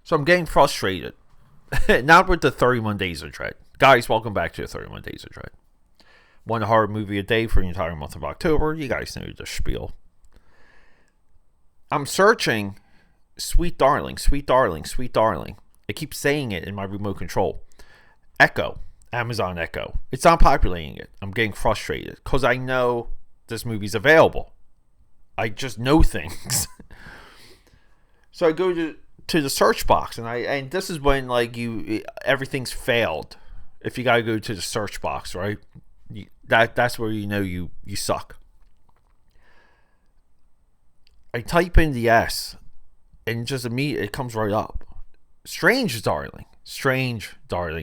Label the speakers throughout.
Speaker 1: So I'm getting frustrated. Not with the 31 Days of Dread. Guys, welcome back to the 31 Days of Dread. One horror movie a day for the entire month of October. You guys know the spiel. I'm searching Sweet Darling, Sweet Darling, Sweet Darling. I keep saying it in my remote control. Echo. Amazon Echo. It's not populating it. I'm getting frustrated because I know this movie's available. I just know things. So I go to the search box, and this is when everything's failed. If you gotta go to the search box, right? That's where you know you suck. I type in the S, and just immediately it comes right up. Strange Darling,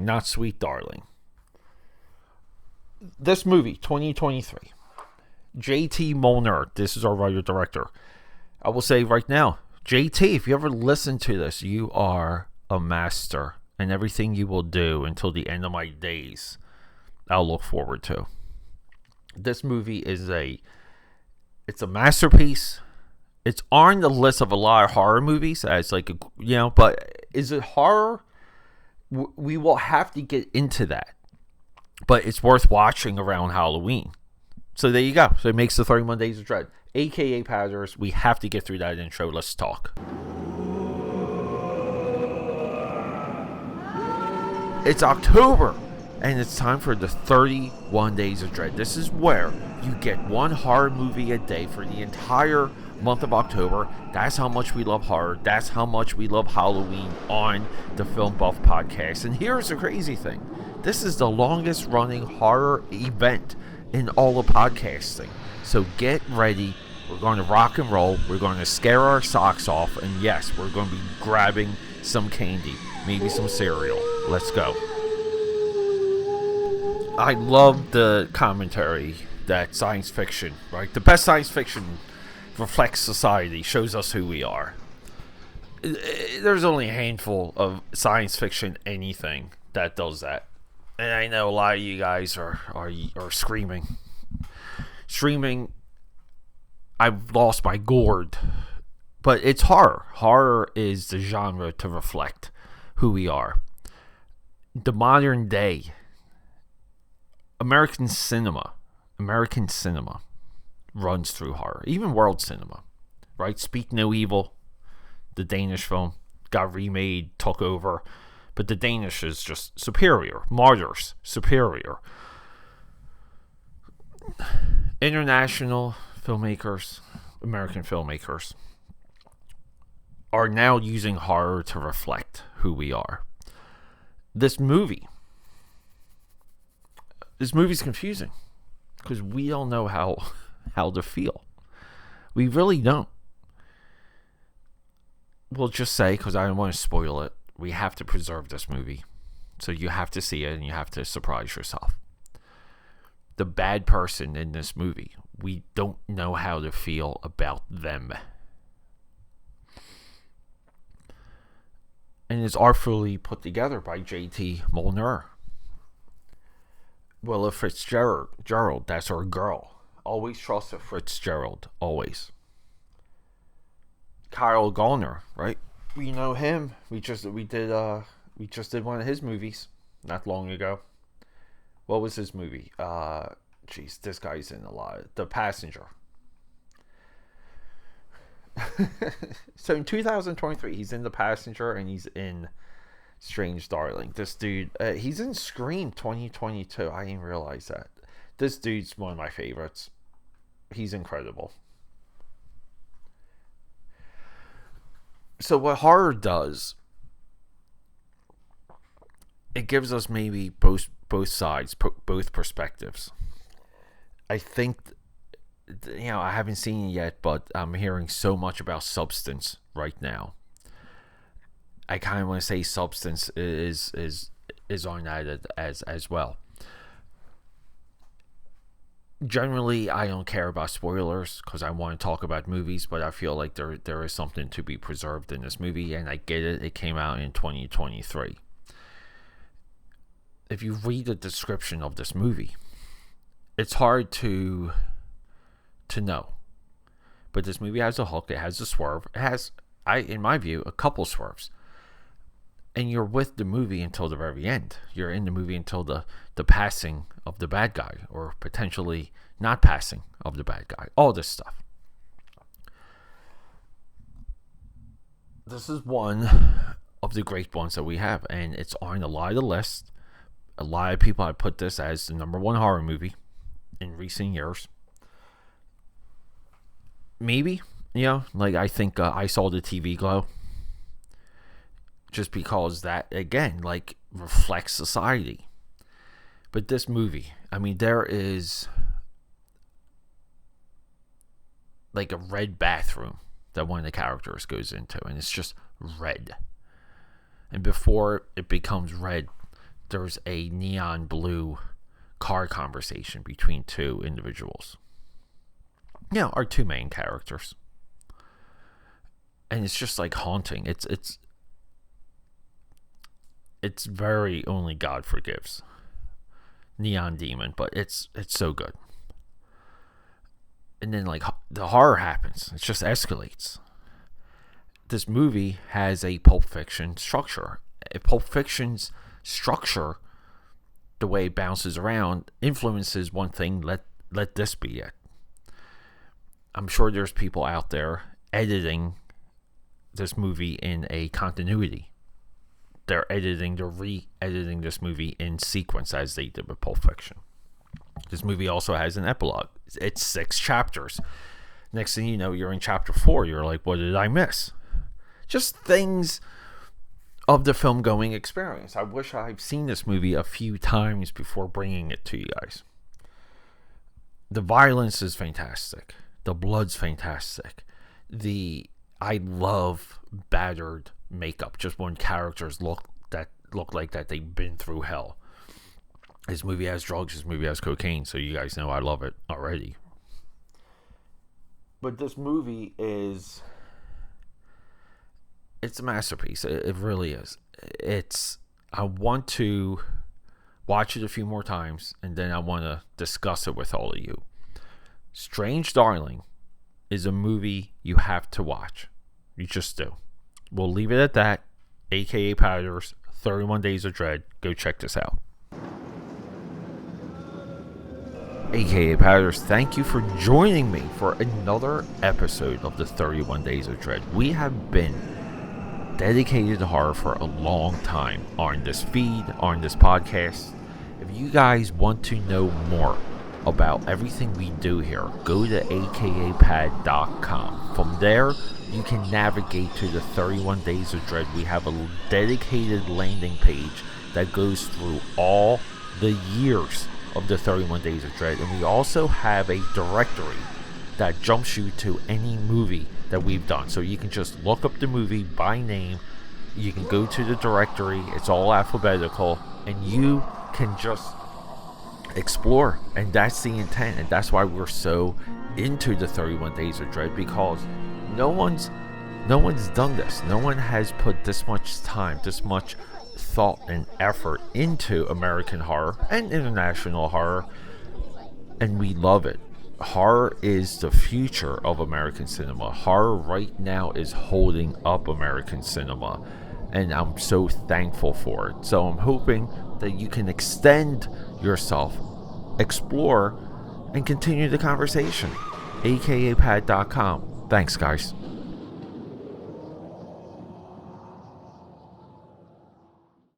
Speaker 1: not Sweet Darling. This movie, 2023. JT Molnar, this is our writer-director. I will say right now, JT, if you ever listen to this, you are a master. And everything you will do until the end of my days, I'll look forward to. This movie is it's a masterpiece. It's on the list of a lot of horror movies. As but is it horror? We will have to get into that. But it's worth watching around Halloween. So there you go. So it makes the 31 Days of Dread. AKAPADers, we have to get through that intro. Let's talk. It's October, and it's time for the 31 Days of Dread. This is where you get one horror movie a day for the entire month of October. That's how much we love horror. That's how much we love Halloween on the Film Buff Podcast. And here's the crazy thing. This is the longest running horror event in all of podcasting. So get ready. We're going to rock and roll. We're going to scare our socks off. And yes, we're going to be grabbing some candy. Maybe some cereal. Let's go. I love the commentary that science fiction, right? The best science fiction reflects society, shows us who we are. There's only a handful of science fiction anything that does that. And I know a lot of you guys are screaming. I've lost my gourd. But it's horror. Horror is the genre to reflect who we are. The modern day American cinema runs through horror. Even world cinema, right? Speak No Evil, the Danish film, got remade, took over, but the Danish is just superior. Martyrs, superior. International filmmakers, American filmmakers, are now using horror to reflect who we are. This movie's confusing because we don't know how to feel. We really don't. We'll just say, because I don't want to spoil it, we have to preserve this movie. So you have to see it and you have to surprise yourself. The bad person in this movie, we don't know how to feel about them. And it's artfully put together by JT Molnar. Willa Fitzgerald, that's our girl. Always trust a Fitzgerald, always. Kyle Gallner, right? We know him. We just did one of his movies not long ago. What was his movie? This guy's in a lot. The Passenger. So in 2023, he's in The Passenger and he's in Strange Darling. This dude, he's in Scream 2022. I didn't realize that. This dude's one of my favorites. He's incredible. So what horror does, it gives us maybe both sides, both perspectives. I think, I haven't seen it yet, but I'm hearing so much about Substance right now. I kind of want to say Substance is on that as well. Generally, I don't care about spoilers because I want to talk about movies, but I feel like there is something to be preserved in this movie, and I get it. It came out in 2023. If you read the description of this movie, it's hard to know. But this movie has a hook. It has a swerve. It has, in my view, a couple swerves. And you're with the movie until the very end. You're in the movie until the passing of the bad guy, or potentially not passing of the bad guy. All this stuff. This is one of the great ones that we have, and it's on a lot of the list. A lot of people have put this as the number one horror movie in recent years. Maybe, like I think I saw the TV glow. Just because that, again, like, reflects society. But this movie, I mean, there is like a red bathroom that one of the characters goes into, and it's just red. And before it becomes red, there's a neon blue car conversation between two individuals. Our two main characters. And it's just like haunting. It's very Only God Forgives. Neon Demon, but it's so good. And then, like, the horror happens. It just escalates. This movie has a Pulp Fiction structure. Pulp Fiction's structure, the way it bounces around, influences one thing. Let this be it. I'm sure there's people out there editing this movie in a continuity. They're re-editing this movie in sequence as they did with Pulp Fiction. This movie also has an epilogue. It's 6 chapters. Next thing you know, you're in chapter 4. You're like, what did I miss? Just things of the film going experience. I wish I've seen this movie a few times before bringing it to you guys. The violence is fantastic. The blood's fantastic. I love battered makeup, just when characters look like that they've been through hell. This movie has drugs, this movie has cocaine, so you guys know I love it already. But this movie it's a masterpiece. It really is. I want to watch it a few more times, and then I want to discuss it with all of you. Strange Darling is a movie you have to watch. You just do. We'll leave it at that. AKAPADers, 31 Days of Dread. Go check this out. AKAPADers, thank you for joining me for another episode of the 31 Days of Dread. We have been dedicated to horror for a long time on this feed, on this podcast. If you guys want to know more about everything we do here, go to akapad.com. From there, you can navigate to the 31 Days of Dread. We have a dedicated landing page that goes through all the years of the 31 Days of Dread. And we also have a directory that jumps you to any movie that we've done. So you can just look up the movie by name. You can go to the directory. It's all alphabetical. And you can just explore. And that's the intent. And that's why we're so into the 31 Days of Dread, because no one's done this. No one has put this much time, this much thought and effort into American horror and international horror, and we love it. Horror is the future of American cinema. Horror right now is holding up American cinema, and I'm so thankful for it. So I'm hoping that you can extend yourself, explore, and continue the conversation. akapad.com. Thanks, guys.